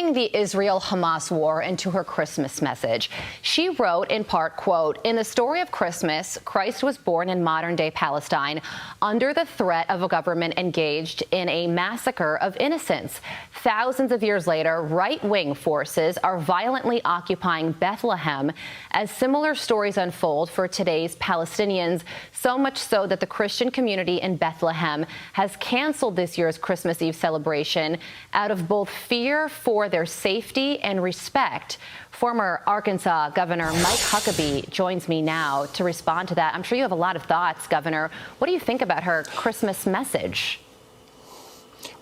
The Israel-Hamas war into her Christmas message. She wrote in part, quote, "In the story of Christmas, Christ was born in modern-day Palestine under the threat of a government engaged in a massacre of innocents. Thousands of years later, right-wing forces are violently occupying Bethlehem as similar stories unfold for today's Palestinians, so much so that the Christian community in Bethlehem has canceled this year's Christmas Eve celebration out of both fear for their safety and respect." Former Arkansas Governor Mike Huckabee joins me now to respond to that. I'm sure you have a lot of thoughts, Governor. What do you think about her Christmas message?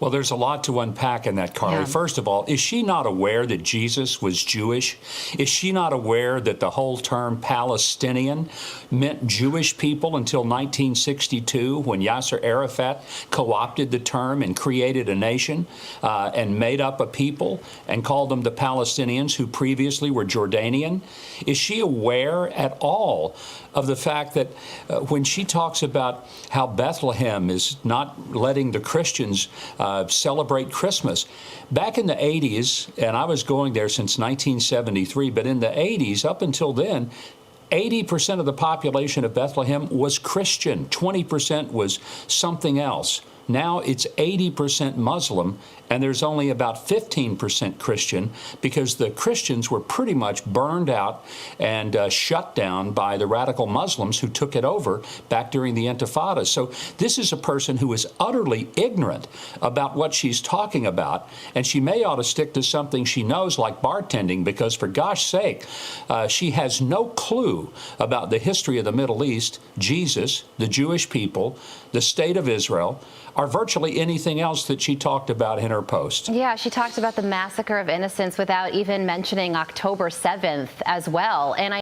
Well, there's a lot to unpack in that, Carly. Yeah. First of all, is she not aware that Jesus was Jewish? Is she not aware that the whole term Palestinian meant Jewish people until 1962, when Yasser Arafat co-opted the term and created a nation and made up a people and called them the Palestinians, who previously were Jordanian? Is she aware at all of the fact that when she talks about how Bethlehem is not letting the Christians celebrate Christmas? Back in the 80s, and I was going there since 1973, but in the 80s, up until then, 80% of the population of Bethlehem was Christian. 20% was something else. Now it's 80% Muslim, and there's only about 15% Christian, because the Christians were pretty much burned out and shut down by the radical Muslims who took it over back during the Intifada. So this is a person who is utterly ignorant about what she's talking about, and she may ought to stick to something she knows, like bartending, because for gosh sake, she has no clue about the history of the Middle East, Jesus, the Jewish people, the state of Israel, or virtually anything else that she talked about in her post. Yeah, she talked about the massacre of innocents without even mentioning October 7th as well. And